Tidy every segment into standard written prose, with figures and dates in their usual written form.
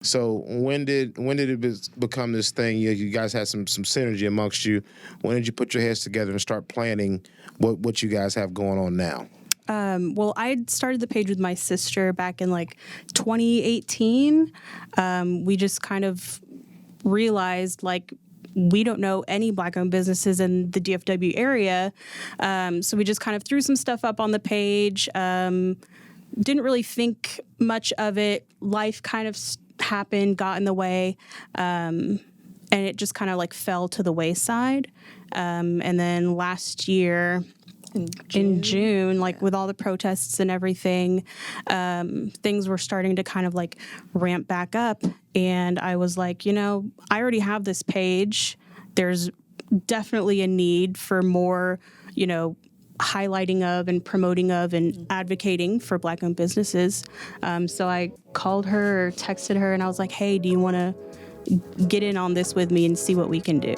So when did it become this thing? You guys had some synergy amongst you. When did you put your heads together and start planning what you guys have going on now? Well, I started the page with my sister back in 2018. We just kind of realized we don't know any Black-owned businesses in the DFW area. So we just kind of threw some stuff up on the page. Didn't really think much of it. Life kind of happened, got in the way, and it just kind of fell to the wayside. And then last year, in June, with all the protests and everything, things were starting to kind of ramp back up. And I was like, I already have this page. There's definitely a need for more, highlighting of and promoting of and advocating for Black-owned businesses. So I called her or texted her and I was like, hey, do you want to get in on this with me and see what we can do?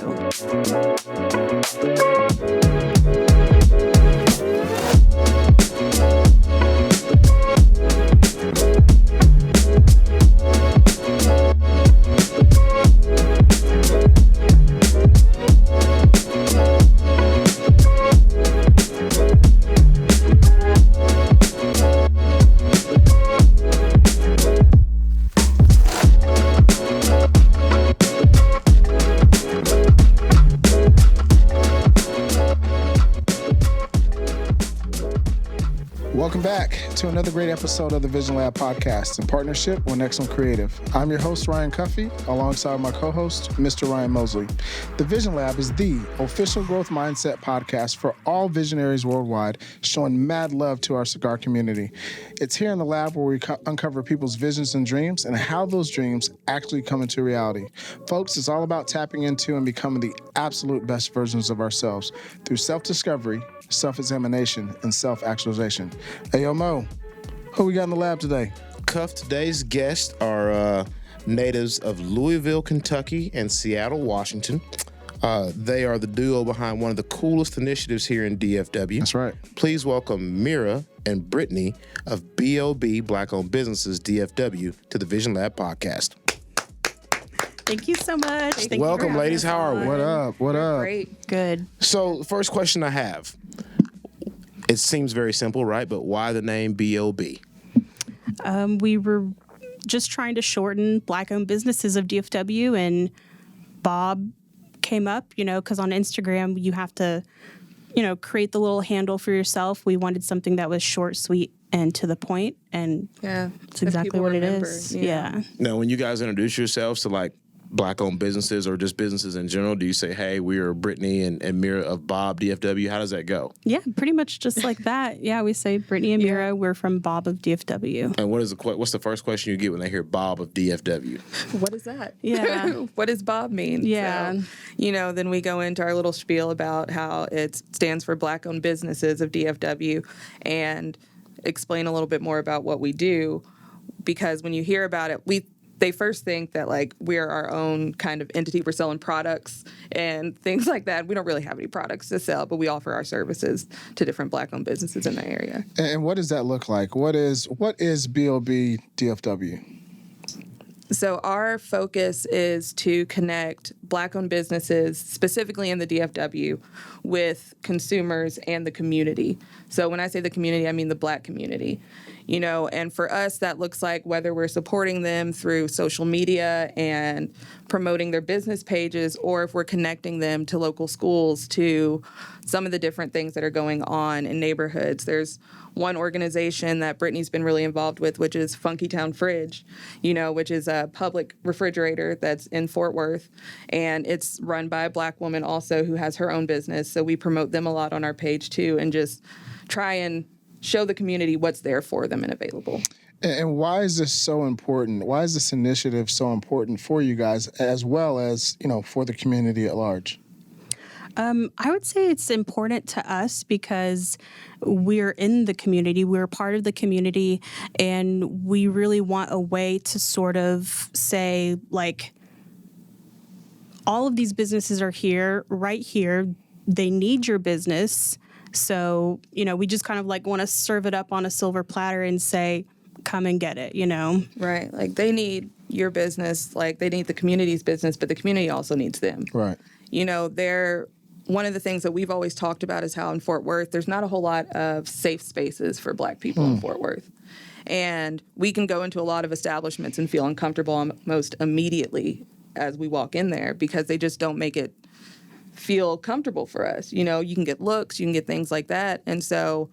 Welcome back to another great episode of the VisionLab podcast in partnership with Nexm Creative. I'm your host, Ryan Cuffey, alongside my co-host, Mr. Ryan Mosley. The VisionLab is the official growth mindset podcast for all visionaries worldwide, showing mad love to our cigar community. It's here in the lab where we uncover people's visions and dreams and how those dreams actually come into reality. Folks, it's all about tapping into and becoming the absolute best versions of ourselves through self-discovery, self-examination, and self-actualization. Hey, yo, Mo, who we got in the lab today? Cuff, today's guests are natives of Louisville, Kentucky, and Seattle, Washington. They are the duo behind one of the coolest initiatives here in DFW. That's right. Please welcome Mirah and Brittany of B.O.B, Black-owned Businesses DFW, to the VisionLab podcast. Thank you so much. Welcome, ladies. How are we? What up? What up? Great. Good. So, the first question I have, it seems very simple, right? But why the name B.O.B? We were just trying to shorten Black-owned businesses of DFW, and Bob came up, because on Instagram you have to, create the little handle for yourself. We wanted something that was short, sweet, and to the point, and it's exactly what it is. Yeah. Now, when you guys introduce yourselves to Black-owned businesses or just businesses in general, do you say, hey, we are Brittany and Mirah of B.O.B DFW? How does that go? Yeah, pretty much just like that. Yeah, we say Brittany and Mirah, we're from B.O.B of DFW. And what's the first question you get when they hear B.O.B of DFW? What is that? Yeah. What does B.O.B mean? Yeah. So, then we go into our little spiel about how it stands for Black-owned businesses of DFW and explain a little bit more about what we do, because when you hear about it, they first think that we're our own kind of entity. We're selling products and things like that. We don't really have any products to sell, but we offer our services to different Black-owned businesses in the area. And what does that look like? What is B.O.B DFW? So our focus is to connect Black-owned businesses, specifically in the DFW, with consumers and the community. So when I say the community, I mean the Black community. And for us, that looks like whether we're supporting them through social media and promoting their business pages, or if we're connecting them to local schools, to some of the different things that are going on in neighborhoods. There's one organization that Brittany's been really involved with, which is Funky Town Fridge, which is a public refrigerator that's in Fort Worth. And it's run by a Black woman also who has her own business. So we promote them a lot on our page too, and just try and show the community what's there for them and available. And why is this so important? Why is this initiative so important for you guys, as well as, for the community at large? I would say it's important to us because we're in the community, we're part of the community, and we really want a way to sort of say, all of these businesses are here, right here. They need your business. So, we just kind of want to serve it up on a silver platter and say, come and get it, Right. Like they need your business, like they need the community's business, but the community also needs them. Right. They're one of the things that we've always talked about is how in Fort Worth, there's not a whole lot of safe spaces for Black people in Fort Worth. And we can go into a lot of establishments and feel uncomfortable almost immediately as we walk in there because they just don't make it feel comfortable for us. You can get looks, you can get things like that. And so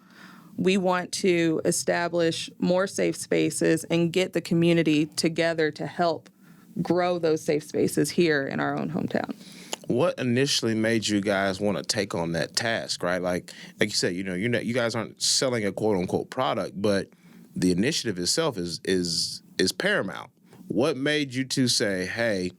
we want to establish more safe spaces and get the community together to help grow those safe spaces here in our own hometown. What initially made you guys want to take on that task, right? Like you said, you guys aren't selling a quote unquote product, but the initiative itself is paramount. What made you two say, hey,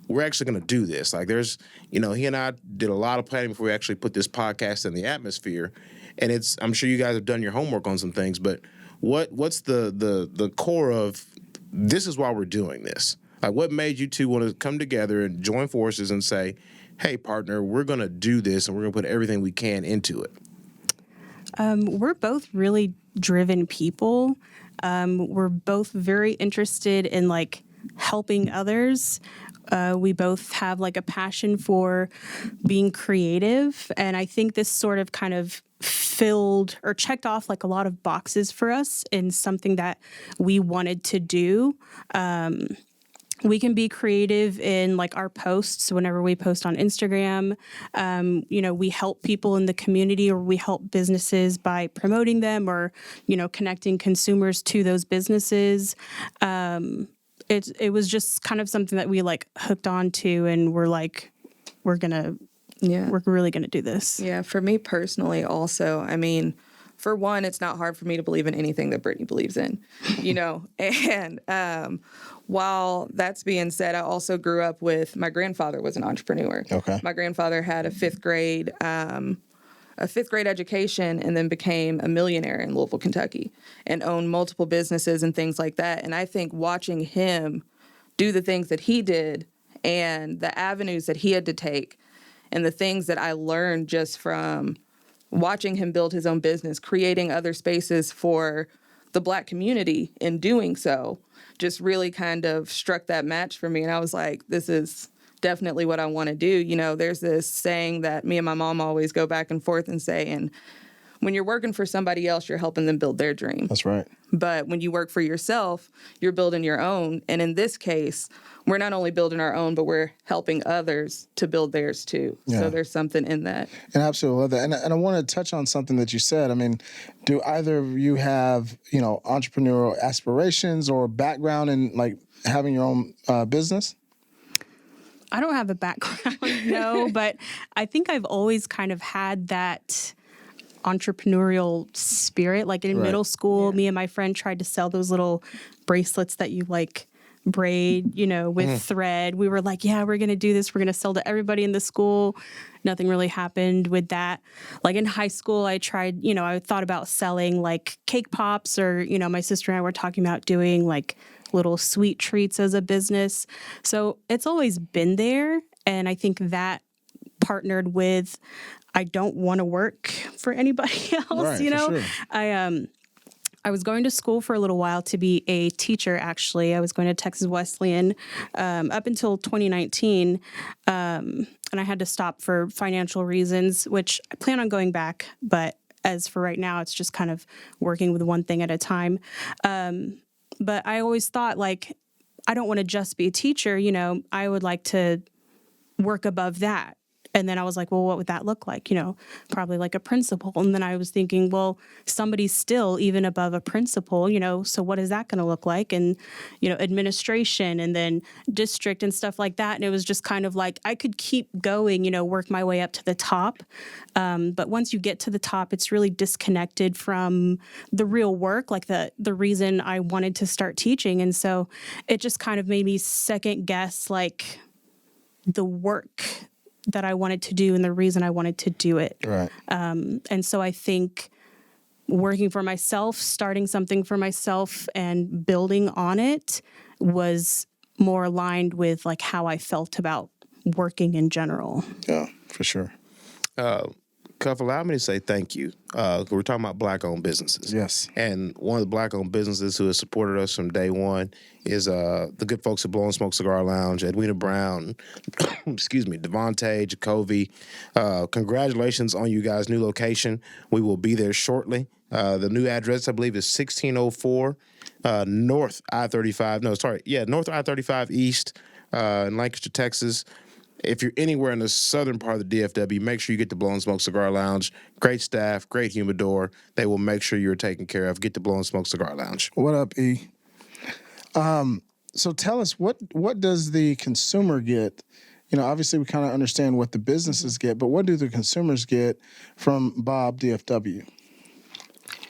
we're actually going to do this? Like there's, he and I did a lot of planning before we actually put this podcast in the atmosphere. And I'm sure you guys have done your homework on some things, but what's the core of this is why we're doing this? Like what made you two want to come together and join forces and say, hey, partner, we're going to do this and we're going to put everything we can into it? We're both really driven people. We're both very interested in like helping others. We both have like a passion for being creative. And I think this sort of kind of filled or checked off like a lot of boxes for us in something that we wanted to do. We can be creative in like our posts whenever we post on Instagram. We help people in the community or we help businesses by promoting them or, connecting consumers to those businesses. It was just kind of something that we like hooked onto and we're like, we're really going to do this. Yeah. For me personally also, for one, it's not hard for me to believe in anything that Brittany believes in, and while that's being said, I also grew up with my grandfather was an entrepreneur. Okay. My grandfather had a fifth grade education and then became a millionaire in Louisville, Kentucky and owned multiple businesses and things like that. And I think watching him do the things that he did and the avenues that he had to take and the things that I learned just from watching him build his own business, creating other spaces for the Black community in doing so, just really kind of struck that match for me. And I was like, this is definitely what I want to do. There's this saying that me and my mom always go back and forth and say, and when you're working for somebody else, you're helping them build their dream. That's right. But when you work for yourself, you're building your own. And in this case, we're not only building our own, but we're helping others to build theirs too. Yeah. So there's something in that. And I absolutely love that. And I want to touch on something that you said. Do either of you have, entrepreneurial aspirations or background in like having your own business? I don't have a background, no, but I think I've always kind of had that entrepreneurial spirit. Like in middle school, me and my friend tried to sell those little bracelets that you like braid, with thread. We were like, yeah, we're going to do this. We're going to sell to everybody in the school. Nothing really happened with that. Like in high school, I tried, I thought about selling like cake pops or, my sister and I were talking about doing like little sweet treats as a business. So it's always been there. And I think that partnered with, I don't want to work for anybody else, right, for sure. I was going to school for a little while to be a teacher, actually. I was going to Texas Wesleyan up until 2019, and I had to stop for financial reasons, which I plan on going back. But as for right now, it's just kind of working with one thing at a time. But I always thought, like, I don't want to just be a teacher. I would like to work above that. And then I was like, well, what would that look like? Probably like a principal. And then I was thinking, well, somebody's still even above a principal, so what is that going to look like? And, administration and then district and stuff like that. And it was just kind of like, I could keep going, work my way up to the top. But once you get to the top, it's really disconnected from the real work, like the reason I wanted to start teaching. And so it just kind of made me second guess, like, the work that I wanted to do and the reason I wanted to do it. Right. And so I think working for myself, starting something for myself and building on it was more aligned with like how I felt about working in general. Yeah, for sure. Cuff, allow me to say thank you. We're talking about Black-owned businesses. Yes. And one of the Black-owned businesses who has supported us from day one is the good folks at Blowing Smoke Cigar Lounge, Edwina Brown, excuse me, Devontae, Jacoby. Congratulations on you guys' new location. We will be there shortly. The new address, I believe, is 1604 North I-35. No, sorry. Yeah, North I-35 East in Lancaster, Texas. If you're anywhere in the southern part of the DFW, make sure you get to Blowing Smoke Cigar Lounge. Great staff, great humidor. They will make sure you're taken care of. Get to Blowing Smoke Cigar Lounge. What up, E? So tell us, what does the consumer get? You know, obviously we kind of understand what the businesses get, but what do the consumers get from B.O.B DFW?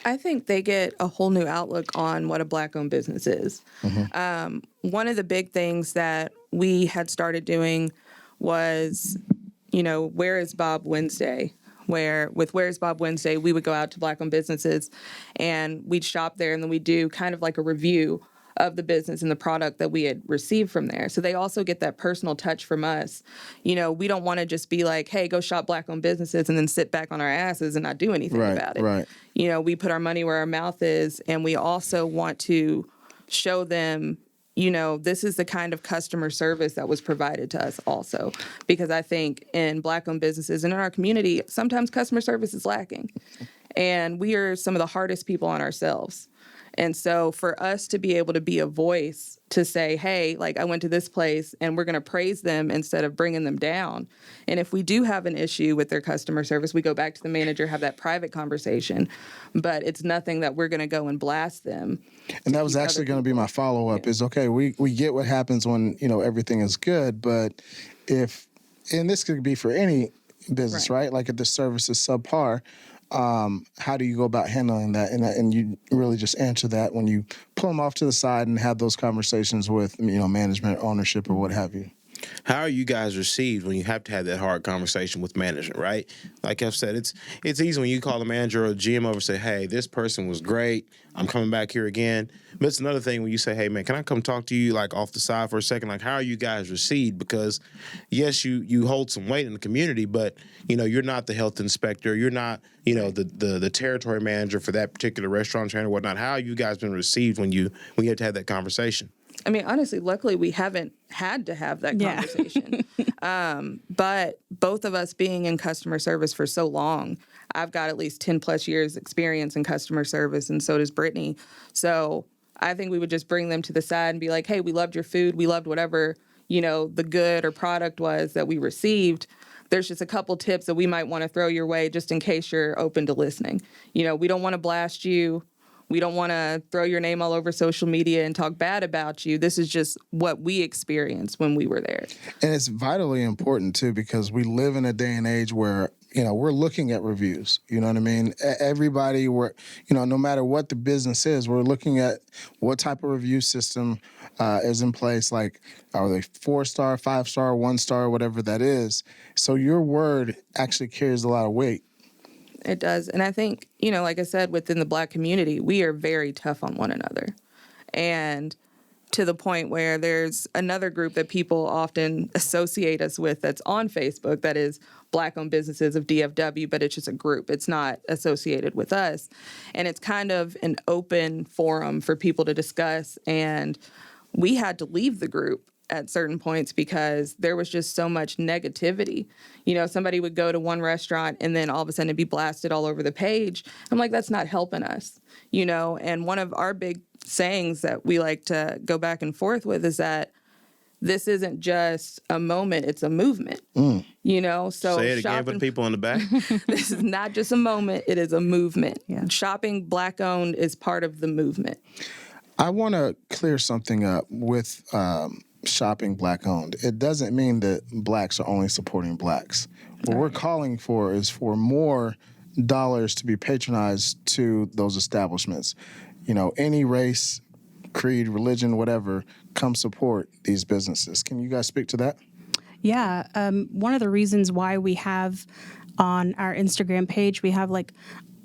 I think they get a whole new outlook on what a Black-owned business is. One of the big things that we had started doing was, you know, Where is Bob Wednesday? With Where's Bob Wednesday, we would go out to Black-owned businesses and we'd shop there, and then we'd do kind of like a review of the business and the product that we had received from there. So they also get that personal touch from us. You know, we don't want to just be like, hey, go shop Black-owned businesses and then sit back on our asses and not do anything about it. Right. You know, we put our money where our mouth is, and we also want to show them, you know, this is the kind of customer service that was provided to us also. Because I think in Black-owned businesses and in our community, sometimes customer service is lacking. And we are some of the hardest people on ourselves. And so for us to be able to be a voice to say, hey, like I went to this place, and we're going to praise them instead of bringing them down. And if we do have an issue with their customer service, we go back to the manager, have that private conversation. But it's nothing that we're going to go and blast them. And that was actually going to be my follow-up is, okay, we get what happens when, you know, everything is good, but and this could be for any business, right? Like if the service is subpar, how do you go about handling that? And you really just answer that when you pull them off to the side and have those conversations with, you know, management, ownership, or what have you. How are you guys received when you have to have that hard conversation with management, right? Like I've said, it's easy when you call a manager or a GM over and say, hey, this person was great. I'm coming back here again. But it's another thing when you say, hey, man, can I come talk to you like off the side for a second? Like, how are you guys received? Because, yes, you hold some weight in the community, but, you know, you're not the health inspector. You're not, you know, the territory manager for that particular restaurant chain or whatnot. How have you guys been received when you have to have that conversation? I mean, honestly, luckily we haven't had to have that conversation. But both of us being in customer service for so long, I've got at least 10 plus years experience in customer service, and so does Brittany. So I think we would just bring them to the side and be like, hey, we loved your food. We loved whatever, you know, the good or product was that we received. There's just a couple tips that we might want to throw your way just in case you're open to listening. You know, we don't want to blast you. We don't want to throw your name all over social media and talk bad about you. This is just what we experienced when we were there. And it's vitally important, too, because we live in a day and age where, you know, we're looking at reviews. You know what I mean? Everybody, you know, no matter what the business is, we're looking at what type of review system is in place. Like, are they 4-star, 5-star, 1-star, whatever that is? So your word actually carries a lot of weight. It does. And I think, you know, like I said, within the Black community, we are very tough on one another. And to the point where there's another group that people often associate us with that's on Facebook that is Black-owned businesses of DFW, but it's just a group. It's not associated with us. And it's kind of an open forum for people to discuss. And we had to leave the group at certain points because there was just so much negativity. You know, somebody would go to one restaurant and then all of a sudden it'd be blasted all over the page. I'm like, that's not helping us, you know? And one of our big sayings that we like to go back and forth with is that this isn't just a moment, it's a movement, you know? So say it again for the people in the back. This is not just a moment, it is a movement. Yeah. Shopping Black-owned is part of the movement. I want to clear something up with shopping Black-owned. It doesn't mean that Blacks are only supporting Blacks. What we're calling for is for more dollars to be patronized to those establishments. You know, any race, creed, religion, whatever, come support these businesses. Can you guys speak to that? Yeah. One of the reasons why we have on our Instagram page, we have like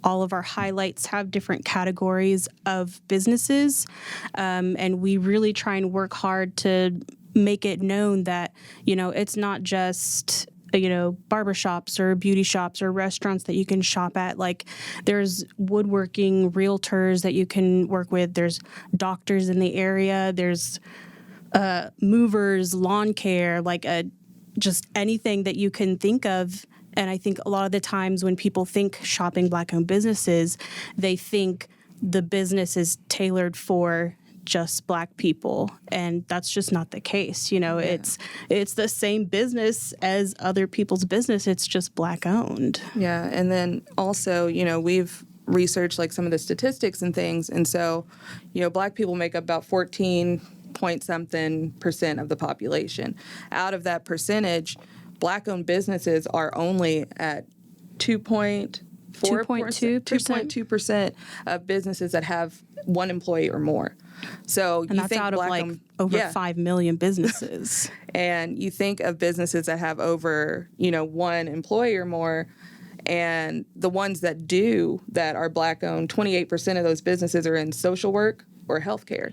all of our highlights have different categories of businesses. And we really try and work hard to make it known that, you know, it's not just barbershops or beauty shops or restaurants that you can shop at. Like there's woodworking realtors that you can work with. There's doctors in the area. There's movers, lawn care, like just anything that you can think of. And I think a lot of the times when people think shopping Black-owned businesses, they think the business is tailored for just Black people, and that's just not the case. It's the same business as other people's business. It's just Black owned. Yeah, and then also, we've researched like some of the statistics and things, and so, Black people make up about 14.something% of the population. Out of that percentage, Black-owned businesses are only at 2.2% of businesses that have one employee or more. So and that's out of over 5 million businesses. And you think of businesses that have over, one employee or more, and the ones that are Black owned, 28% of those businesses are in social work or healthcare.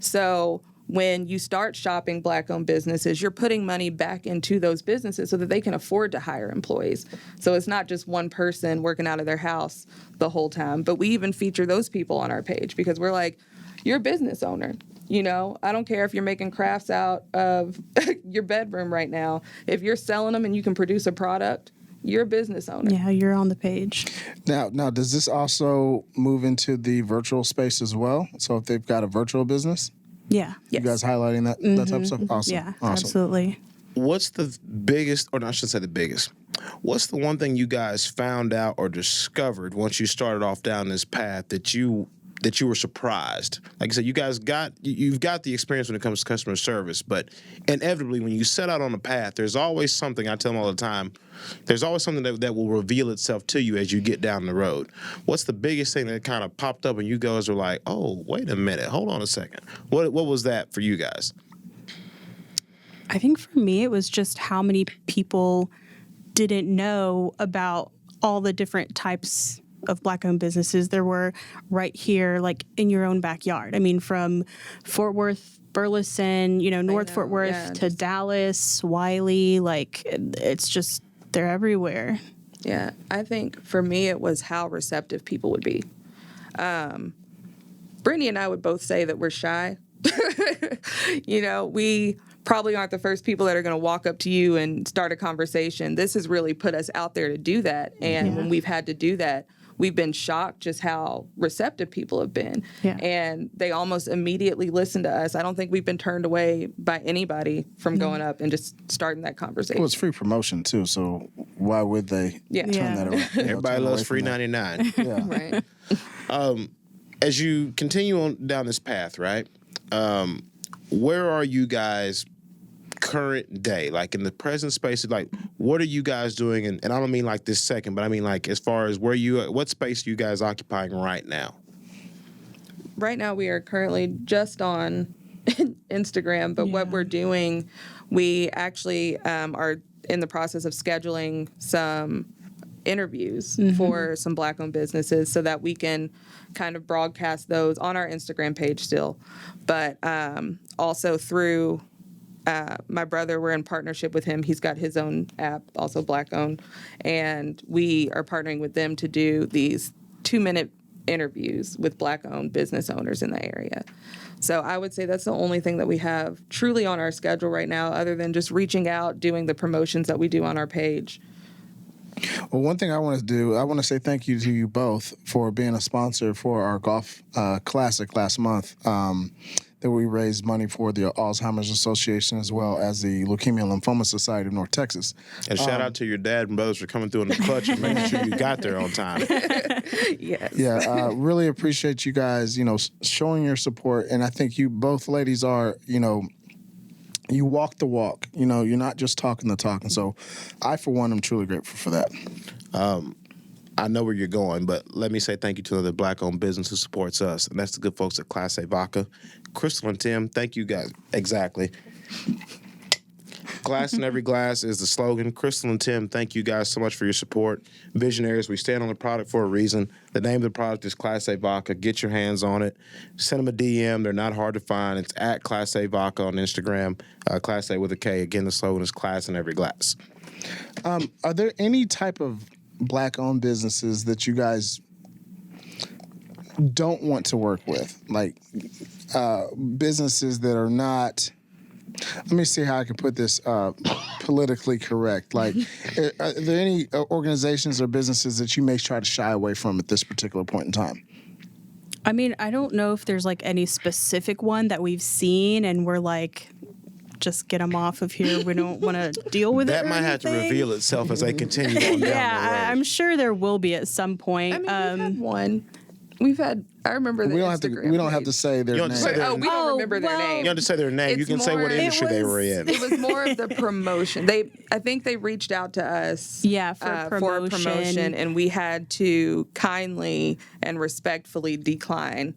So when you start shopping Black-owned businesses, you're putting money back into those businesses so that they can afford to hire employees. So it's not just one person working out of their house the whole time. But we even feature those people on our page because we're like, you're a business owner. I don't care if you're making crafts out of your bedroom right now. If you're selling them and you can produce a product, you're a business owner. Yeah, you're on the page. Now, does this also move into the virtual space as well? So if they've got a virtual business? Yeah. You guys highlighting that type of stuff? Awesome. Yeah, awesome. Absolutely. What's the biggest, or I shouldn't say the biggest, what's the one thing you guys found out or discovered once you started off down this path that you were surprised? Like I said, you've got the experience when it comes to customer service, but inevitably when you set out on a path, there's always something, I tell them all the time, there's always something that will reveal itself to you as you get down the road. What's the biggest thing that kind of popped up and you guys are like, oh, wait a minute, hold on a second. What was that for you guys? I think for me, it was just how many people didn't know about all the different types of Black-owned businesses there were right here, like in your own backyard. I mean, from Fort Worth, Burleson, North Fort Worth to Dallas, Wiley, it's just, they're everywhere. Yeah, I think for me, it was how receptive people would be. Brittany and I would both say that we're shy. We probably aren't the first people that are going to walk up to you and start a conversation. This has really put us out there to do that. And when we've had to do that, we've been shocked just how receptive people have been. Yeah. And they almost immediately listen to us. I don't think we've been turned away by anybody from going up and just starting that conversation. Well, it's free promotion, too, so why would they turn that around? Everybody loves free 99. Yeah. Right. As you continue on down this path, right, where are you guys current day, like in the present space? Like, what are you guys doing? And I don't mean like this second, but I mean like as far as what space are you guys occupying right now? Right now, we are currently just on Instagram, but what we're doing, we actually are in the process of scheduling some interviews for some Black-owned businesses so that we can kind of broadcast those on our Instagram page still, but also through my brother. We're in partnership with him. He's got his own app, also Black-owned, and we are partnering with them to do these 2-minute interviews with Black-owned business owners in the area. So I would say that's the only thing that we have truly on our schedule right now, other than just reaching out, doing the promotions that we do on our page. Well, one thing I want to do, I want to say thank you to you both for being a sponsor for our golf classic last month that we raised money for the Alzheimer's Association as well as the Leukemia and Lymphoma Society of North Texas. And shout out to your dad and brothers for coming through in the clutch and making sure you got there on time. Yes. Yeah, really appreciate you guys, showing your support. And I think you both ladies are, you walk the walk. You're not just talking the talk. And so I, for one, am truly grateful for that. I know where you're going, but let me say thank you to the Black-owned business who supports us, and that's the good folks at Class A Vodka. Crystal and Tim, thank you guys. Exactly. Glass in every glass is the slogan. Crystal and Tim, thank you guys so much for your support. Visionaries, we stand on the product for a reason. The name of the product is Class A Vodka. Get your hands on it. Send them a DM. They're not hard to find. It's at Class A Vodka on Instagram. Class A with a K. Again, the slogan is Class in every glass. Are there any type of Black-owned businesses that you guys don't want to work with? Like businesses that are not... Let me see how I can put this politically correct. Like, are there any organizations or businesses that you may try to shy away from at this particular point in time? I mean, I don't know if there's like any specific one that we've seen and we're like, just get them off of here. We don't want to deal with it. That might have to reveal itself as they continue on down the road. Yeah, I'm sure there will be at some point. I mean, we've had one. I remember the Instagram we don't have to say their name. We don't remember their name. You don't have to say their name. You can say what industry they were in. It was more of the promotion. I think they reached out to us for a promotion, and we had to kindly and respectfully decline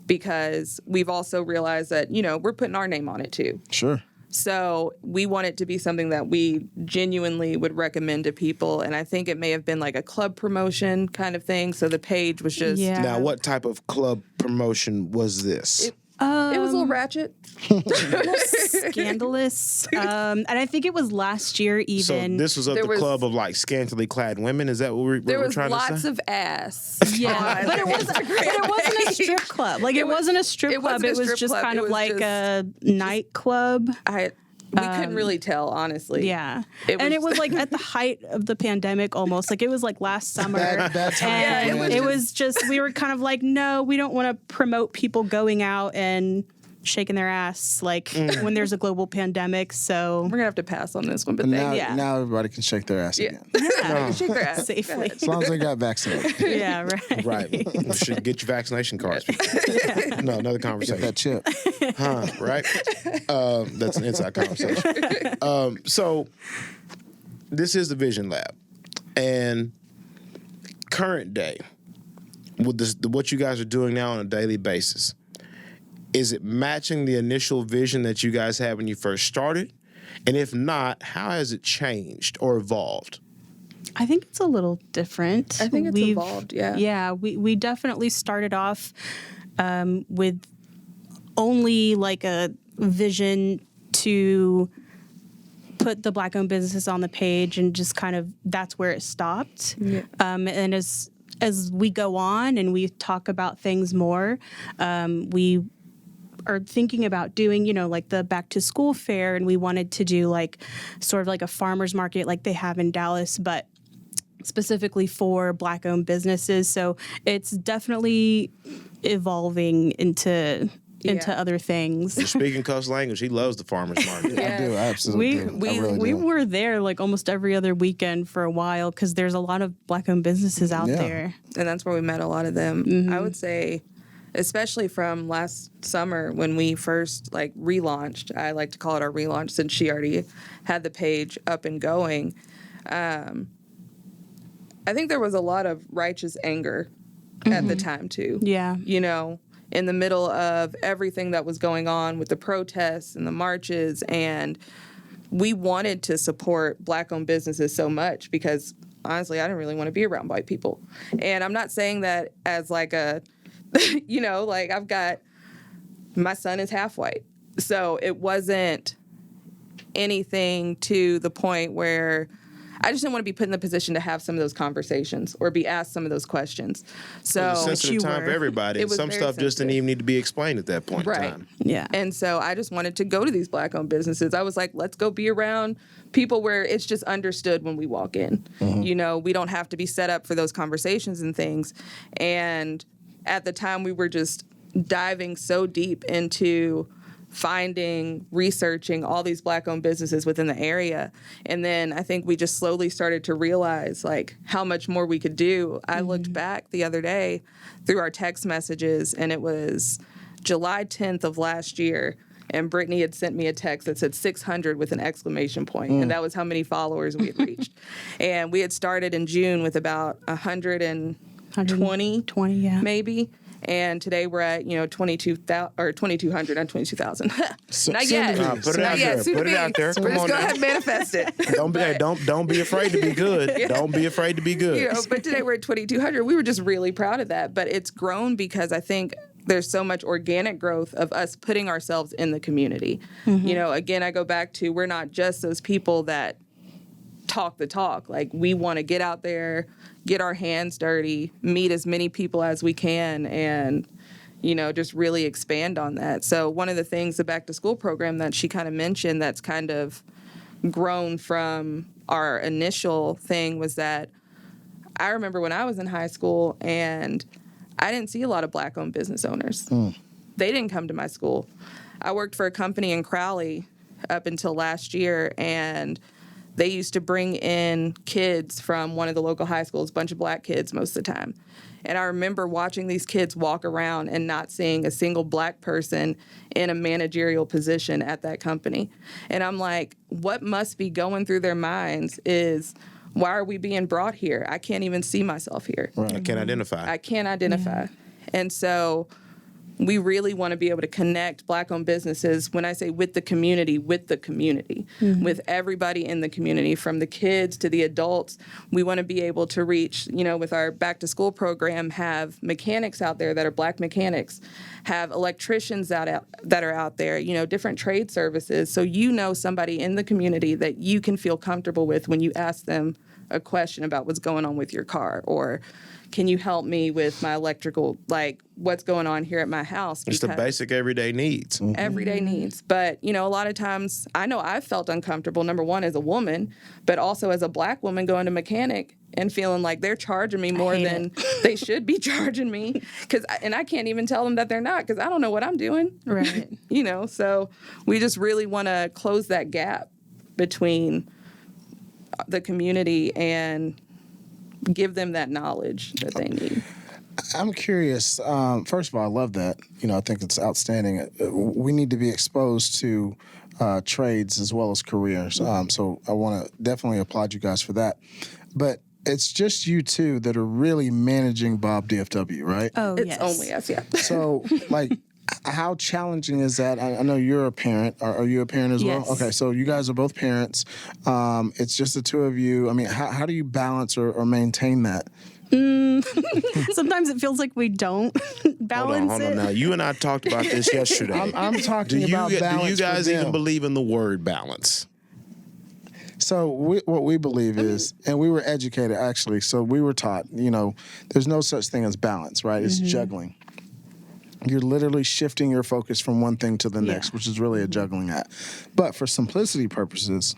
because we've also realized that, we're putting our name on it too. Sure. So we want it to be something that we genuinely would recommend to people. And I think it may have been like a club promotion kind of thing. So the page was just... Yeah. Now, what type of club promotion was this? It was a little ratchet. Scandalous. And I think it was last year even. So this was the club of like scantily clad women? Is that what we're trying to say? There was lots of ass. Yeah, but it wasn't a strip club. Like, it wasn't a strip club. It was just kind of like a nightclub. We couldn't really tell, honestly. Yeah. It was like at the height of the pandemic almost. Like, it was like last summer. That's and it was just, we were kind of like, no, we don't want to promote people going out and shaking their ass like when there's a global pandemic. So we're gonna have to pass on this one. But now everybody can shake their ass again. Yeah. Shake their ass safely. As long as they got vaccinated. Yeah, right. Right. You should get your vaccination cards. No, another conversation. Get that chip. Right? That's an inside conversation. So this is the Vision Lab. And current day, with what you guys are doing now on a daily basis, is it matching the initial vision that you guys had when you first started? And if not, how has it changed or evolved? I think it's a little different. I think it's evolved, yeah. Yeah, we definitely started off with only like a vision to put the Black-owned businesses on the page, and just kind of that's where it stopped. Yeah. And as we go on and we talk about things more, we are thinking about doing, like the back to school fair, and we wanted to do like sort of like a farmer's market like they have in Dallas, but specifically for Black-owned businesses. So it's definitely evolving into other things. You're speaking cuss language. He loves the farmer's market. Yeah. I do, I absolutely do. We were there like almost every other weekend for a while because there's a lot of Black-owned businesses out there. And that's where we met a lot of them. Mm-hmm. I would say, especially from last summer when we first relaunched. I like to call it our relaunch since she already had the page up and going. I think there was a lot of righteous anger at the time too. Yeah. In the middle of everything that was going on with the protests and the marches, and we wanted to support Black-owned businesses so much because honestly, I didn't really want to be around white people. And I'm not saying that as like a I've got, my son is half white. So it wasn't anything to the point where I just didn't want to be put in the position to have some of those conversations or be asked some of those questions. So it's a sensitive time for everybody. Some stuff just didn't even need to be explained at that point in time. Yeah. And so I just wanted to go to these Black-owned businesses. I was like, let's go be around people where it's just understood when we walk in. Mm-hmm. We don't have to be set up for those conversations and things. And at the time, we were just diving so deep into researching all these Black-owned businesses within the area. And then I think we just slowly started to realize how much more we could do. I looked back the other day through our text messages, and it was July 10th of last year. And Brittany had sent me a text that said 600 with an exclamation point. And that was how many followers we had reached. And we had started in June with about 120, yeah. maybe. And today we're at 22,000 or 2,200, not 22,000. Not yet. Put it out there. Put it out there. Come We're just on go now. ahead and manifest it. Don't be afraid to be good. Don't be afraid to be good. But today we're at 2,200. We were just really proud of that. But it's grown because I think there's so much organic growth of us putting ourselves in the community. Again, I go back to we're not just those people that talk the talk. Like, we want to get out there, get our hands dirty, meet as many people as we can, and just really expand on that. So one of the things, the back to school program that she kind of mentioned that's kind of grown from our initial thing was that I remember when I was in high school and I didn't see a lot of Black-owned business owners. They didn't come to my school. I worked for a company in Crowley up until last year, and they used to bring in kids from one of the local high schools, a bunch of Black kids most of the time. And I remember watching these kids walk around and not seeing a single Black person in a managerial position at that company. And I'm like, what must be going through their minds is, why are we being brought here? I can't even see myself here. Right. I can't identify. I can't identify. And so we really want to be able to connect Black-owned businesses, when I say with the community, with everybody in the community, from the kids to the adults. We want to be able to reach, with our back-to-school program, have mechanics out there that are Black mechanics, have electricians that are out there, different trade services. So somebody in the community that you can feel comfortable with when you ask them a question about what's going on with your car, or can you help me with my electrical, like what's going on here at my house? It's the basic everyday needs. Everyday needs. But, a lot of times I know I've felt uncomfortable, number one, as a woman, but also as a Black woman going to mechanic and feeling like they're charging me more than they should be charging me. And I can't even tell them that they're not, because I don't know what I'm doing. Right. So we just really want to close that gap between the community and give them that knowledge that they need. I'm curious. First of all, I love that. I think it's outstanding. We need to be exposed to trades as well as careers. So I want to definitely applaud you guys for that. But it's just you two that are really managing BOB DFW, right? Oh, It's yes. only us, yeah. So, how challenging is that? I know you're a parent. Are you a parent as well? Yes. Okay, so you guys are both parents. It's just the two of you. I mean, how do you balance or maintain that? Sometimes it feels like we don't balance Hold on it. now. You and I talked about this yesterday. I'm talking about balance. Do you guys for even them. believe in the word balance? So what we believe is, and we were educated actually, so we were taught, there's no such thing as balance, right? It's juggling. You're literally shifting your focus from one thing to the next, which is really a juggling act. But for simplicity purposes,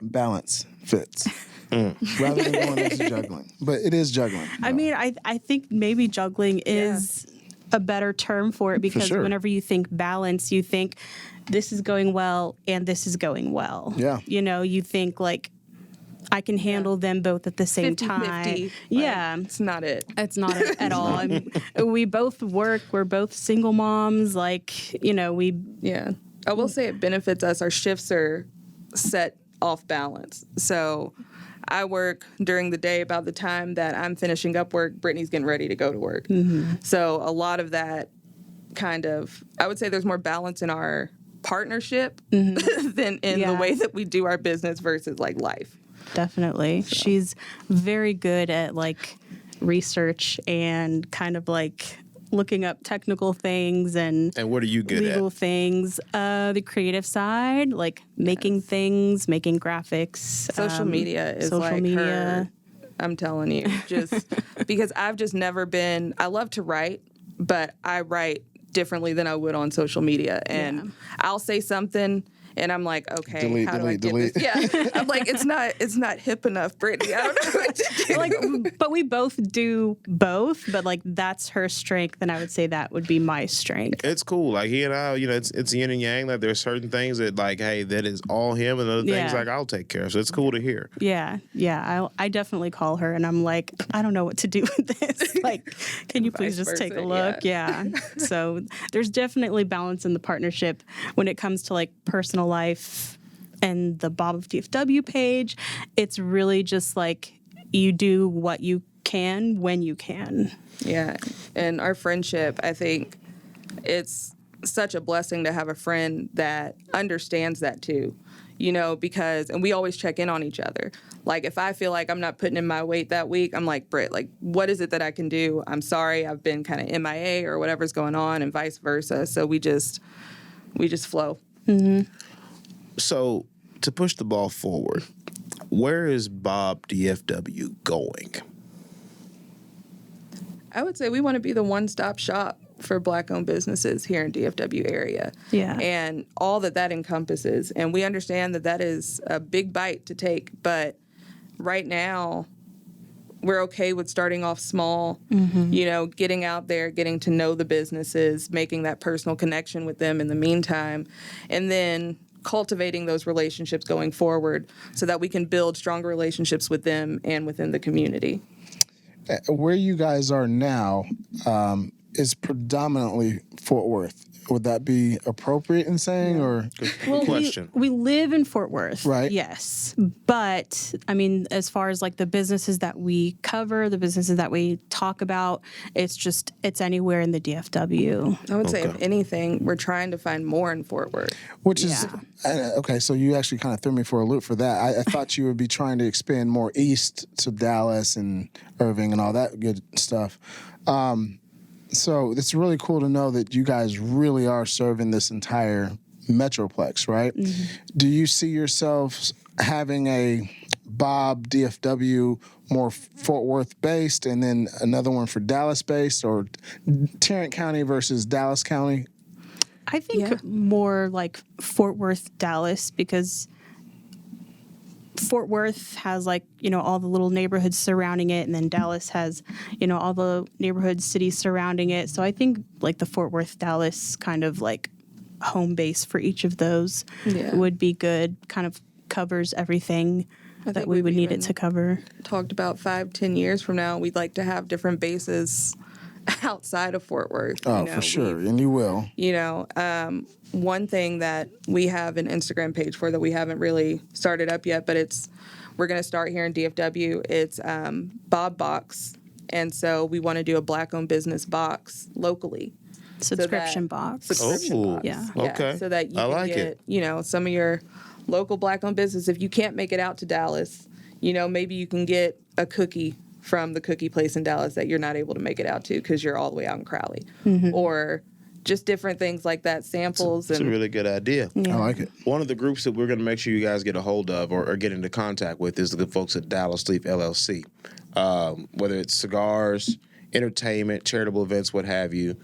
balance fits. Rather than going into juggling. But it is juggling. I mean, I think maybe juggling is a better term for it, because sure. whenever you think balance, you think this is going well and this is going well. Yeah. You think like I can handle them both at the same 50-50, time. Yeah. It's not it. It's not at all. I mean, we both work. We're both single moms. We. Yeah. I will say it benefits us. Our shifts are set off balance. So I work during the day. About the time that I'm finishing up work, Brittany's getting ready to go to work. So a lot of that I would say there's more balance in our partnership than in the way that we do our business versus life. Definitely. So. She's very good at research and kind of looking up technical things and what are you good legal at? Things. The creative side, making things, making graphics. Social media is her. I'm telling you, just because I've just never been. I love to write, but I write differently than I would on social media, and I'll say something. And I'm like, okay, how do I get this? Yeah, I'm like, it's not hip enough, Brittany. I don't know what to do. But we both do both. But that's her strength, and I would say that would be my strength. It's cool. He and I, it's yin and yang. There's certain things that hey, that is all him, and other things I'll take care of. So it's cool to hear. Yeah. I definitely call her, and I'm like, I don't know what to do with this. Can you please just take a look? Yeah. So there's definitely balance in the partnership when it comes to personal life and the BOB DFW page. It's really just you do what you can when you can. Yeah. And our friendship, I think it's such a blessing to have a friend that understands that too, because, and we always check in on each other. Like, if I feel like I'm not putting in my weight that week, I'm like, Britt, like, what is it that I can do? I'm sorry, I've been kind of MIA or whatever's going on, and vice versa. So we just flow. Mm-hmm. So to push the ball forward, where is BOB DFW going? I would say we want to be the one-stop shop for Black-owned businesses here in DFW area. Yeah. And all that encompasses. And we understand that is a big bite to take, but right now we're okay with starting off small, getting out there, getting to know the businesses, making that personal connection with them in the meantime, and then cultivating those relationships going forward so that we can build stronger relationships with them and within the community. Where you guys are now is predominantly Fort Worth. Would that be appropriate in saying, or? Well, question. We live in Fort Worth, right? Yes, but I mean, as far as like the businesses that we cover, the businesses that we talk about, it's anywhere in the DFW. I would say, if anything, we're trying to find more in Fort Worth. Which is okay. So you actually kind of threw me for a loop for that. I thought you would be trying to expand more east to Dallas and Irving and all that good stuff. So it's really cool to know that you guys really are serving this entire metroplex, right? Mm-hmm. Do you see yourselves having a BOB DFW more Fort Worth based and then another one for Dallas based, or Tarrant County versus Dallas County? I think more like Fort Worth, Dallas, because Fort Worth has all the little neighborhoods surrounding it, and then Dallas has, all the neighborhoods, cities surrounding it. So I think like the Fort Worth, Dallas kind of like home base for each of those would be good. Kind of covers everything that we would need it to cover. Talked about 5-10 years from now, we'd like to have different bases outside of Fort Worth. Oh, for sure, and you will. One thing that we have an Instagram page for that we haven't really started up yet, but we're going to start here in DFW. It's BOB Box, and so we want to do a Black-owned business box locally. Subscription box. Yeah. Okay. So that you can get, some of your local Black-owned business. If you can't make it out to Dallas, maybe you can get a cookie from the cookie place in Dallas that you're not able to make it out to because you're all the way out in Crowley. Mm-hmm. Or just different things like that, samples. It's a really good idea. Yeah. I like it. One of the groups that we're going to make sure you guys get a hold of or get into contact with is the good folks at Dallas Leaf LLC. Whether it's cigars, entertainment, charitable events, what have you.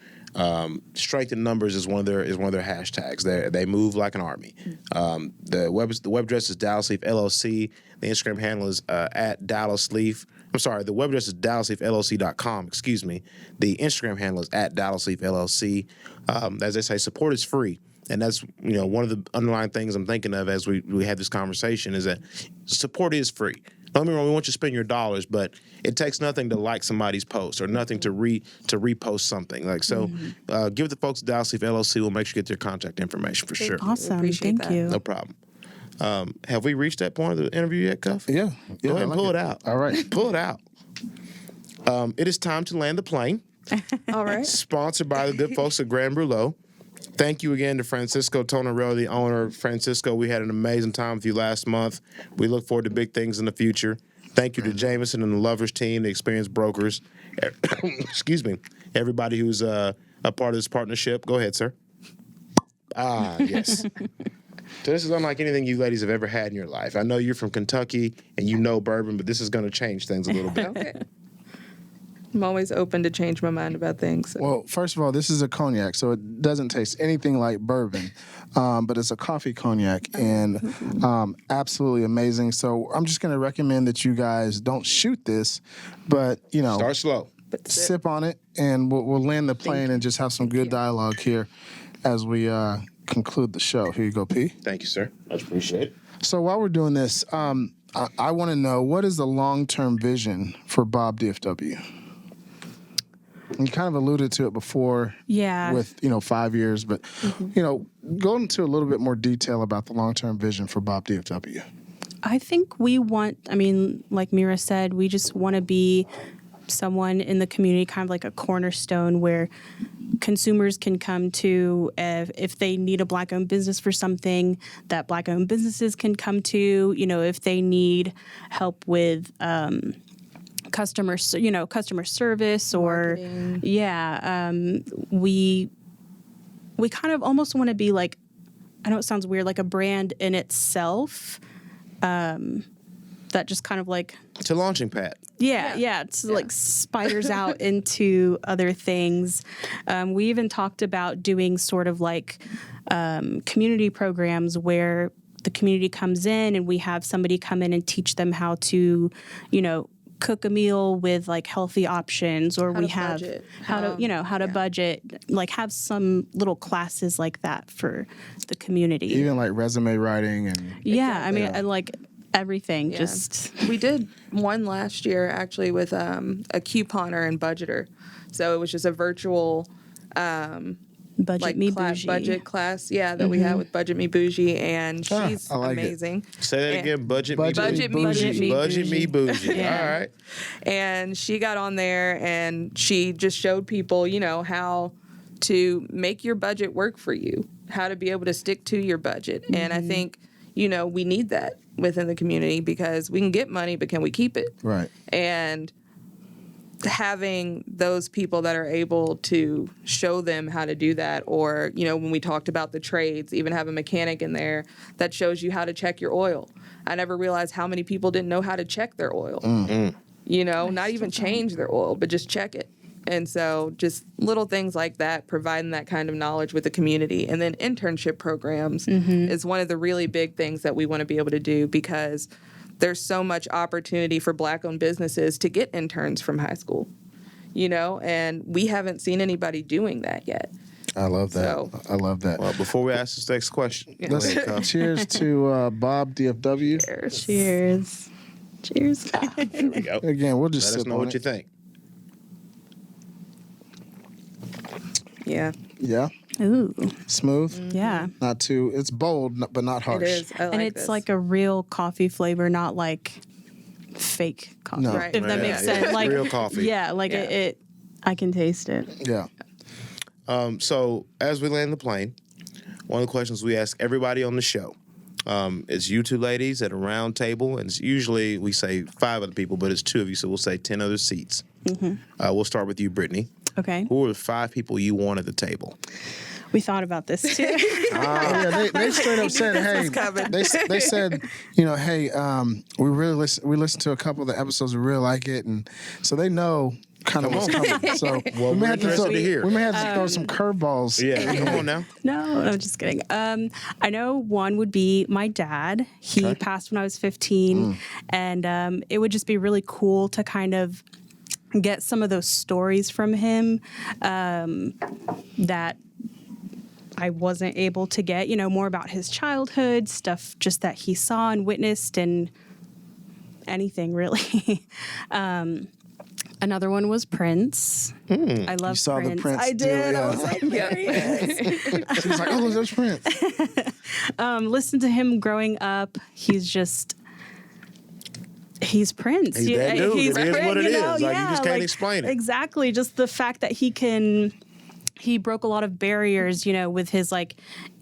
Strength in numbers is one of their hashtags. They move like an army. The web address is Dallas Leaf LLC. The Instagram handle is at Dallas Leaf. I'm sorry, the web address is DallasLeafLLC.com, excuse me. The Instagram handle is at Dallas Leaf LLC. As they say, support is free. And that's, one of the underlying things I'm thinking of as we have this conversation is that support is free. Don't get me wrong, we want you to spend your dollars, but it takes nothing to like somebody's post or nothing to repost something. Give the folks at Dallas Leaf LLC. We'll make sure you get their contact information for sure. Awesome. Thank you. No problem. Have we reached that point of the interview yet, Cuff? Yeah. Go ahead and pull it out. All right. Pull it out. It is time to land the plane. All right. Sponsored by the good folks at Grand Brulot. Thank you again to Francisco Tonarello, the owner. Francisco, we had an amazing time with you last month. We look forward to big things in the future. Thank you to Jameson and the Lovers team, the experienced brokers. Excuse me. Everybody who's a part of this partnership. Go ahead, sir. Ah, yes. So this is unlike anything you ladies have ever had in your life. I know you're from Kentucky and you know bourbon, but this is going to change things a little bit. Okay. I'm always open to change my mind about things. So. Well, first of all, this is a cognac, so it doesn't taste anything like bourbon, but it's a coffee cognac and absolutely amazing. So I'm just going to recommend that you guys don't shoot this, but, Start slow. Sip on it, and we'll land the plane and just have some good dialogue here as we conclude the show. Here you go, P. Thank you, sir. Much appreciated. So while we're doing this, I want to know, what is the long-term vision for BOB DFW? You kind of alluded to it before with, 5 years, but, go into a little bit more detail about the long-term vision for BOB DFW. I think we want, like Mirah said, we just want to be someone in the community, kind of like a cornerstone where consumers can come to if they need a Black-owned business for something, that Black-owned businesses can come to. If they need help with customer service or Marketing. we kind of almost want to be like, I know it sounds weird, like a brand in itself. That just kind of like It's a launching pad. it's like spiders out into other things. We even talked about doing sort of like community programs where the community comes in and we have somebody come in and teach them how to, cook a meal with like healthy options, or we have budget. how to budget, like have some little classes like that for the community. Even like resume writing and I mean, and like everything. Just we did one last year actually with a couponer and budgeter. So it was just a virtual budget me bougie. budget class, that we had with Budget Me Bougie, and she's I like it. amazing. Say that again. Budget Me Bougie. Budget me bougie. Yeah. All right. And she got on there and she just showed people, how to make your budget work for you, how to be able to stick to your budget. And I think, we need that within the community because we can get money, but can we keep it? right. And having those people that are able to show them how to do that, or when we talked about the trades, even have a mechanic in there that shows you how to check your oil. I never realized how many people didn't know how to check their oil. Not even change their oil, but just check it. And so just little things like that, providing that kind of knowledge with the community. And then internship programs is one of the really big things that we want to be able to do, because there's so much opportunity for Black-owned businesses to get interns from high school, and we haven't seen anybody doing that yet. I love that. So- I love that. Well, before we ask this next question, Let's cheers to Bob DFW. Cheers. there we go. Again, we'll just Let us sip know on what it. you think. Yeah, Yeah, Ooh, smooth. yeah. Not too. It's bold, but not harsh. it is. I like And it's this. like a real coffee flavor, not like fake coffee. No. Right. If that Yeah, makes yeah. sense. Like Real coffee. Yeah, like Yeah. it I can taste it. Yeah. So as we land the plane, one of the questions we ask everybody on the show is you two ladies at a round table, and it's usually we say 5 other people, but it's 2 of you, so we'll say 10 other seats. We'll start with you, Brittany. Okay. Who are the 5 people you want at the table? We thought about this too. They straight up said, "Hey," they said, "Hey, we listened to a couple of the episodes, we really like it," and so they know kind of what's coming. So we may have to interested to hear. throw some curveballs. Yeah, come on now. No, I'm just kidding. I know one would be my dad. He passed when I was 15, and it would just be really cool to kind of get some of those stories from him that I wasn't able to get, more about his childhood, stuff just that he saw and witnessed, and anything really. Another one was Prince. I love You saw Prince. the Prince I deal, did. yeah. I was like, there he is. She was like, "Oh, there's Prince." Listen to him growing up. He's Prince. He's that dude. He's It is Prince, what it is. Like, you yeah, just can't explain it. Exactly. Just the fact that he broke a lot of barriers, with his like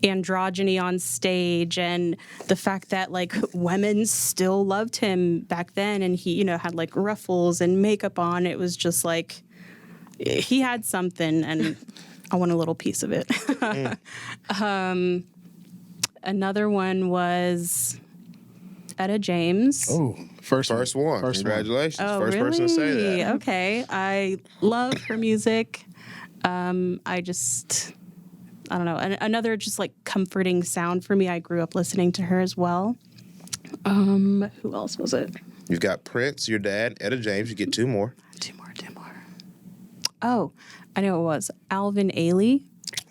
androgyny on stage, and the fact that like women still loved him back then, and he, had like ruffles and makeup on. It was just like he had something, and I want a little piece of it. Another one was Etta James. Oh, first First one. Congratulations. Oh, First really? person to say that. Okay. I love her music. I don't know. Another just like comforting sound for me. I grew up listening to her as well. Who else was it? You've got Prince, your dad, Etta James. You get 2 more. Two more. Oh, I know it was Alvin Ailey.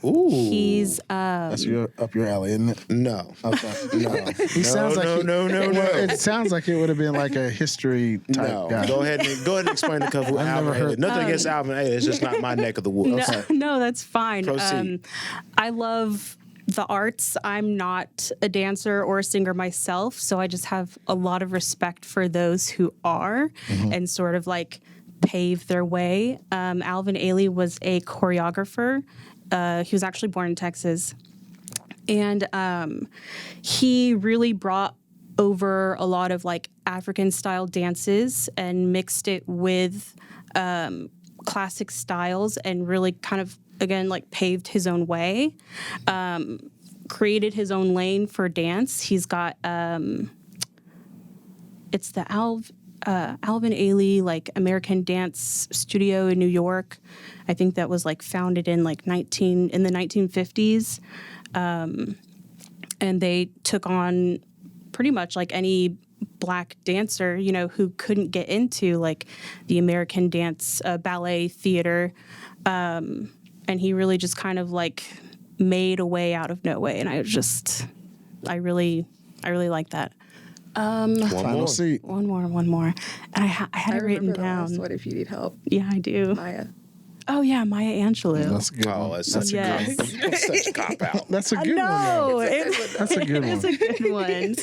Ooh. He's That's up your alley, isn't it? No. Okay. No. He sounds like no. It sounds like it would have been like a history type No. guy. Go ahead and explain the couple. I've never Alvin Ailey. heard- Nothing against Alvin Ailey. It's just not my neck of the woods. No, that's fine. Proceed. I love the arts. I'm not a dancer or a singer myself, so I just have a lot of respect for those who are, and sort of like pave their way. Alvin Ailey was a choreographer. He was actually born in Texas. And he really brought over a lot of like African style dances and mixed it with classic styles and really kind of, again, like paved his own way, created his own lane for dance. He's got, it's the Alvin Ailey, like American Dance Studio in New York. I think that was like founded in like in the 1950s. And they took on pretty much like any Black dancer, you know, who couldn't get into like the American dance ballet theater. And he really just kind of like made a way out of no way. And I really like that. Final seat. One more. And I had it written down. What if you need help? Yeah, I do. Maya. Oh yeah, Maya Angelou. That's a good one. That's such Yes. such a cop out. That's a good one. No, That's a good one. it's a good one.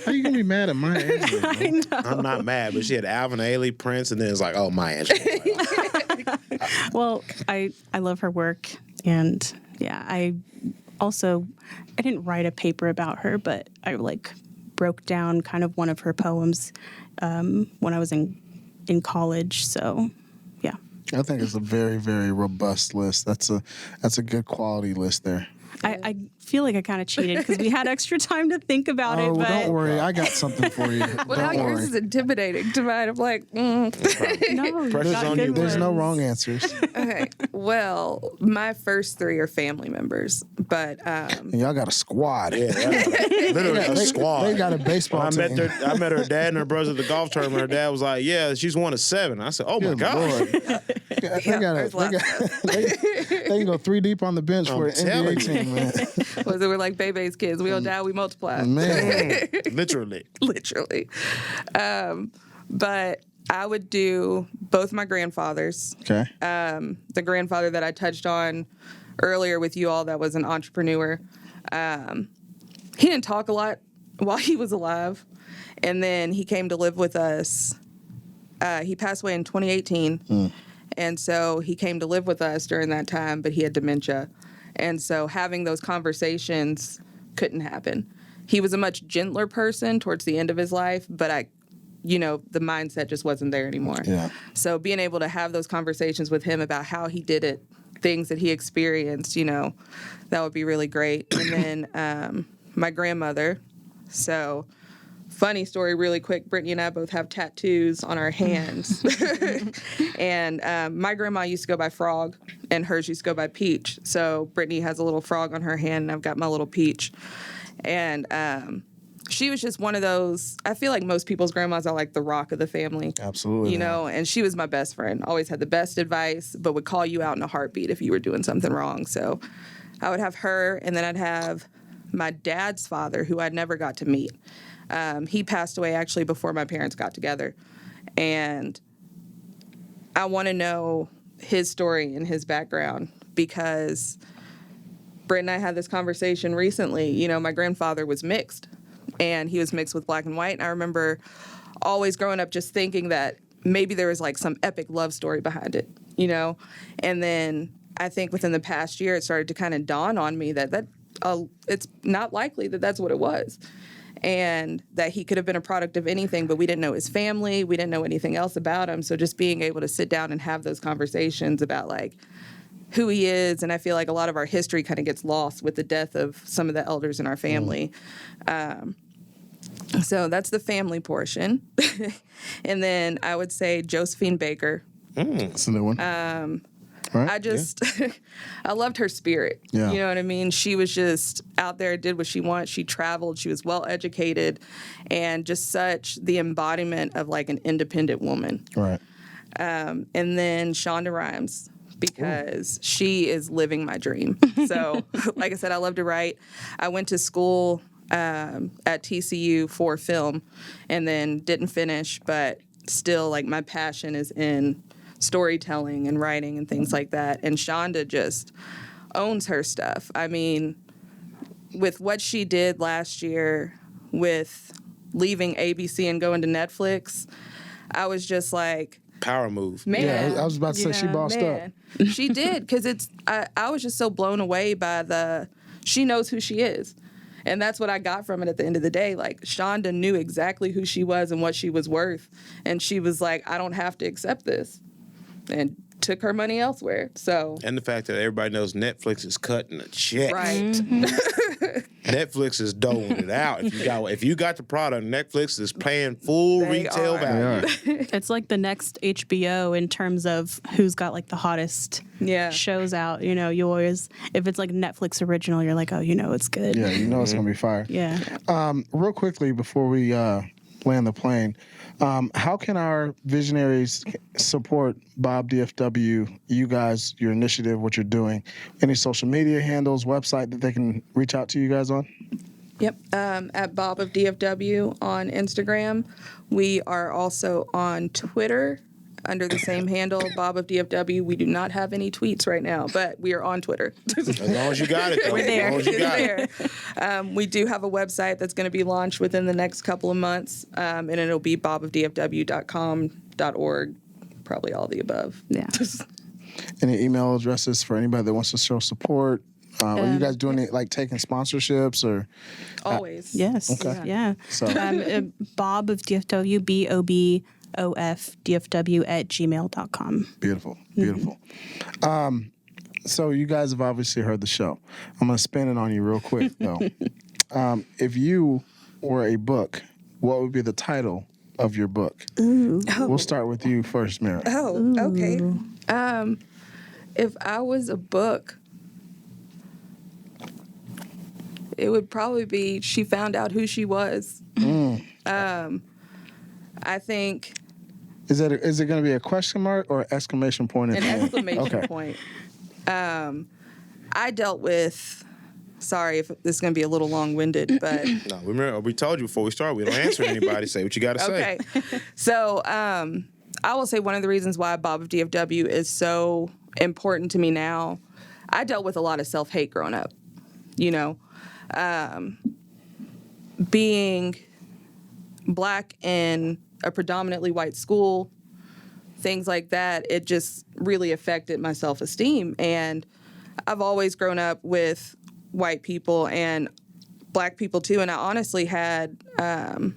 How you gonna be mad at Maya Angelou? I know. I'm not mad, but she had Alvin Ailey, Prince, and then it's like, oh, Maya Angelou. Well, I love her work, and yeah, I didn't write a paper about her, but I like broke down kind of one of her poems when I was in college. So, yeah. I think it's a very, very robust list. That's a good quality list there. I feel like I kind of cheated because we had extra time to think about it. But Don't worry, I got something for you. Well, now Don't yours worry. is intimidating to mine. I'm like, no, Pressure's got on good you. There's no ones. wrong answers. okay. Well, my first three are family members, but And y'all got a squad. Yeah, literally a squad. They got a baseball When team. I met her dad and her brothers at the golf tournament. Her dad was like, "Yeah, she's one of 7." I said, "Oh my Good god!" Lord. They can go 3 deep on the bench for an telling NBA team, man. was it we're like Bebe's kids. We don't die, we multiply. Man, Literally. Literally. But I would do both my grandfathers. okay. The grandfather that I touched on earlier with you all that was an entrepreneur. He didn't talk a lot while he was alive. And then he came to live with us. He passed away in 2018. And so he came to live with us during that time, but he had dementia. And so having those conversations couldn't happen. He was a much gentler person towards the end of his life, but the mindset just wasn't there anymore. Yeah. So being able to have those conversations with him about how he did it, things that he experienced, that would be really great. And then my grandmother. So funny story really quick. Brittany and I both have tattoos on our hands. And my grandma used to go by Frog, and hers used to go by Peach. So Brittany has a little frog on her hand, and I've got my little peach. And she was just one of those, I feel like most people's grandmas are like the rock of the family. Absolutely. And she was my best friend. Always had the best advice, but would call you out in a heartbeat if you were doing something wrong. So I would have her, and then I'd have my dad's father, who I'd never got to meet. He passed away actually before my parents got together. And I want to know his story and his background because Britt and I had this conversation recently. My grandfather was mixed, and he was mixed with black and white. And I remember always growing up just thinking that maybe there was like some epic love story behind it, And then I think within the past year, it started to kind of dawn on me that it's not likely that that's what it was. And that he could have been a product of anything, but we didn't know his family. We didn't know anything else about him. So just being able to sit down and have those conversations about like who he is. And I feel like a lot of our history kind of gets lost with the death of some of the elders in our family. So that's the family portion. And then I would say Josephine Baker. That's a new one. Right? I just, I loved her spirit. Yeah. You know what I mean? She was just out there, did what she wanted. She traveled. She was well educated, and just such the embodiment of like an independent woman. Right. And then Shonda Rhimes, because she is living my dream. So, like I said, I love to write. I went to school at TCU for film, and then didn't finish, but still, like, my passion is in storytelling and writing and things like that. And Shonda just owns her stuff. I mean, with what she did last year with leaving ABC and going to Netflix, I was just like, Power move. Man, Yeah, I was about to say she bossed up. She did, because I was just so blown away by she knows who she is. And that's what I got from it at the end of the day. Like, Shonda knew exactly who she was and what she was worth. And she was like, I don't have to accept this. And took her money elsewhere. So, and the fact that everybody knows Netflix is cutting a check. Right. Netflix is doling it out. If you got the product, Netflix is paying full retail value. It's like the next HBO in terms of who's got like the hottest shows out. You know, you always, if it's like Netflix original, you're like, oh, you know it's good. Yeah, you know it's gonna be fire. Yeah. Real quickly before we land the plane, how can our visionaries support Bob DFW, you guys, your initiative, what you're doing? Any social media handles, website that they can reach out to you guys on? Yep, at BOB DFW on Instagram. We are also on Twitter under the same handle, BOB DFW. We do not have any tweets right now, but we are on Twitter. As long as you got it, though. We're there. As long as you got it. We do have a website that's going to be launched within the next couple of months, and it'll be bobofdfw.com.org, probably all the above. Yeah. Any email addresses for anybody that wants to show support? Are you guys doing it, like taking sponsorships or? Always. Yes. Okay. Yeah. So- Bob of DFW, BOB DFW at gmail.com. Beautiful. So you guys have obviously heard the show. I'm going to spin it on you real quick, though. If you were a book, what would be the title of your book? Ooh. We'll start with you first, Mirah. Oh, okay. If I was a book, it would probably be She Found Out Who She Was. I think Is it going to be a question mark or exclamation point? an exclamation point. I dealt with, sorry if this is going to be a little long-winded, but No, remember, we told you before we start, we don't answer anybody. Say what you got to say. okay. So I will say one of the reasons why Bob of DFW is so important to me now, I dealt with a lot of self-hate growing up, you know. Being Black in a predominantly white school, things like that, it just really affected my self-esteem. And I've always grown up with white people and Black people too, and I honestly had a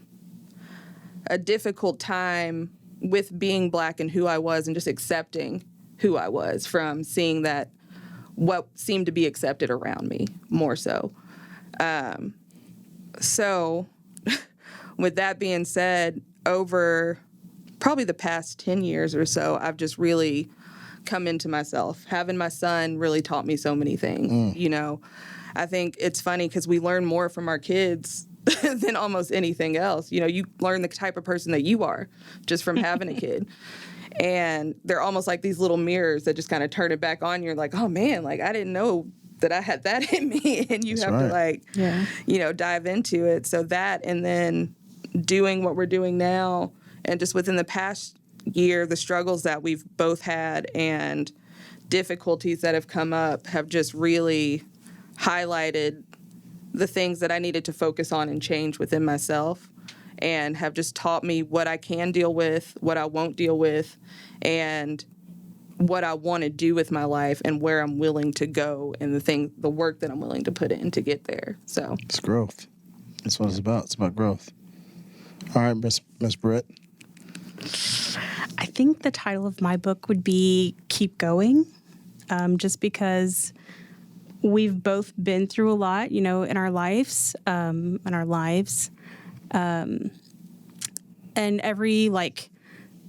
difficult time with being Black and who I was and just accepting who I was from seeing that what seemed to be accepted around me more so. So with that being said, over probably the past 10 years or so, I've just really come into myself. Having my son really taught me so many things. You know, I think it's funny because we learn more from our kids than almost anything else. You know, you learn the type of person that you are just from having a kid. And they're almost like these little mirrors that just kind of turn it back on. You're like, oh man, like I didn't know that I had that in me. And you have to like, you know, dive into it. So that, and then doing what we're doing now, and just within the past year, the struggles that we've both had and difficulties that have come up have just really highlighted the things that I needed to focus on and change within myself, and have just taught me what I can deal with, what I won't deal with, and what I want to do with my life and where I'm willing to go and the work that I'm willing to put in to get there. So It's growth. That's what it's about. It's about growth. All right, Miss Britt. I think the title of my book would be Keep Going, just because we've both been through a lot, you know, in our lives, and every like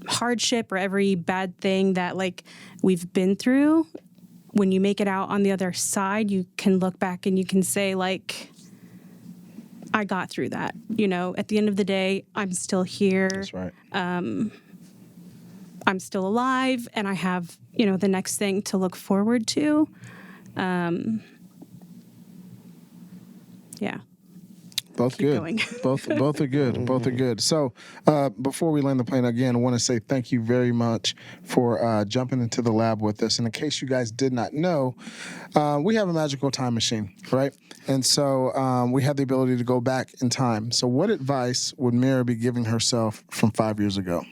hardship or every bad thing that like we've been through, when you make it out on the other side, you can look back and you can say like, I got through that. You know, at the end of the day, I'm still here. That's right. I'm still alive, and I have, you know, the next thing to look forward to. Yeah. Both Keep good. going. Both are good. Both are good. So before we land the plane again, I want to say thank you very much for jumping into the lab with us. And in case you guys did not know, we have a magical time machine, right? And so we have the ability to go back in time. So what advice would Mirah be giving herself from 5 years ago?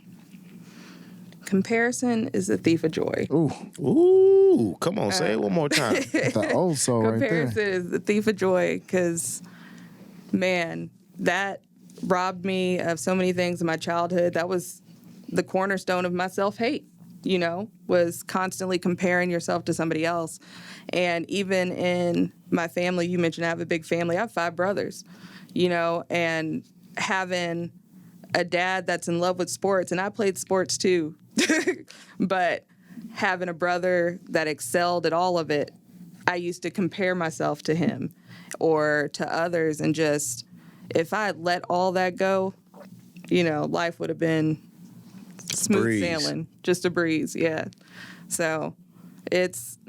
comparison is the thief of joy. Ooh, come on, say it one more time. The old soul right there. Comparison is the thief of joy because, man, that robbed me of so many things in my childhood. That was the cornerstone of my self-hate, was constantly comparing yourself to somebody else. And even in my family, you mentioned I have a big family. I have 5 brothers, and having a dad that's in love with sports, and I played sports too, but having a brother that excelled at all of it, I used to compare myself to him or to others, and just, if I had let all that go, life would have been smooth sailing, just a breeze, yeah. So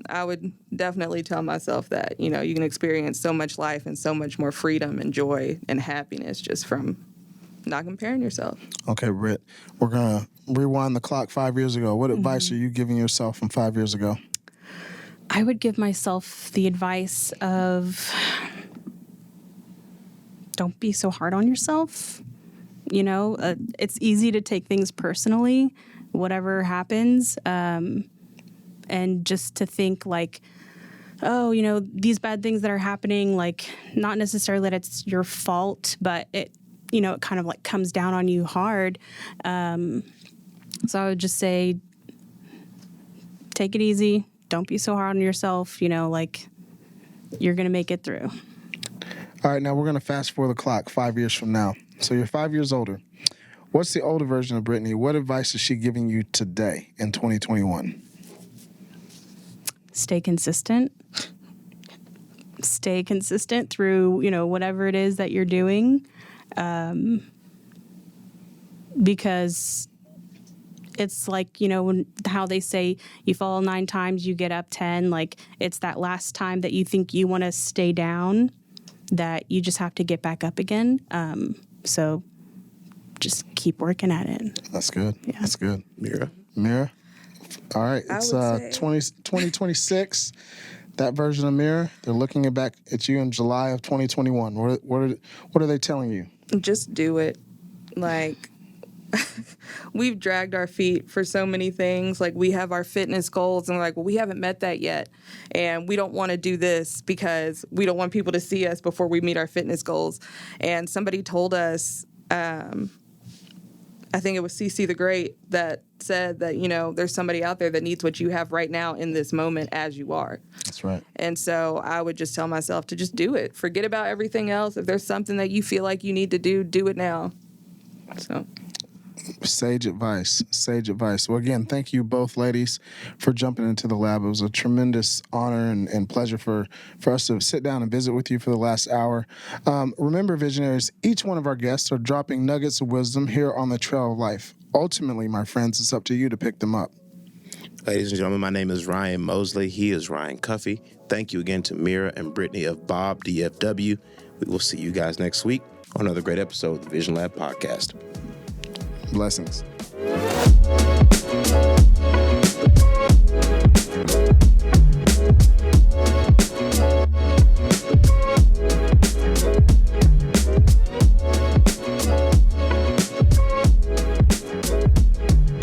I would definitely tell myself that, you can experience so much life and so much more freedom and joy and happiness just from not comparing yourself. Okay, Britt, we're going to rewind the clock 5 years ago. What advice are you giving yourself from 5 years ago? I would give myself the advice of don't be so hard on yourself. It's easy to take things personally, whatever happens, and just to think like, oh, these bad things that are happening, like not necessarily that it's your fault, but it kind of like comes down on you hard. So I would just say, take it easy. Don't be so hard on yourself. Like you're going to make it through. All right, now we're going to fast forward the clock 5 years from now. So you're 5 years older. What's the older version of Brittany? What advice is she giving you today in 2021? Stay consistent. Stay consistent through, whatever it is that you're doing. Because it's like, how they say you fall 9 times, you get up 10. Like it's that last time that you think you want to stay down that you just have to get back up again. So just keep working at it. That's good. Yeah. That's good. Mirah? All right. It's 2026. That version of Mirah, they're looking back at you in July of 2021. What are they telling you? Just do it. Like, we've dragged our feet for so many things. Like, we have our fitness goals, and we're like, well, we haven't met that yet. And we don't want to do this because we don't want people to see us before we meet our fitness goals. And somebody told us, I think it was CC the Great, that said that, there's somebody out there that needs what you have right now in this moment as you are. That's right. And so I would just tell myself to just do it. Forget about everything else. If there's something that you feel like you need to do it now. So. Sage advice. Well, again, thank you both ladies for jumping into the lab. It was a tremendous honor and pleasure for us to sit down and visit with you for the last hour. Remember, visionaries, each one of our guests are dropping nuggets of wisdom here on the Trail of Life. Ultimately, my friends, it's up to you to pick them up. Ladies and gentlemen, my name is Ryan Mosley. He is Ryan Cuffey. Thank you again to Mirah and Brittany of BOB DFW. We will see you guys next week on another great episode of the Vision Lab podcast. Blessings.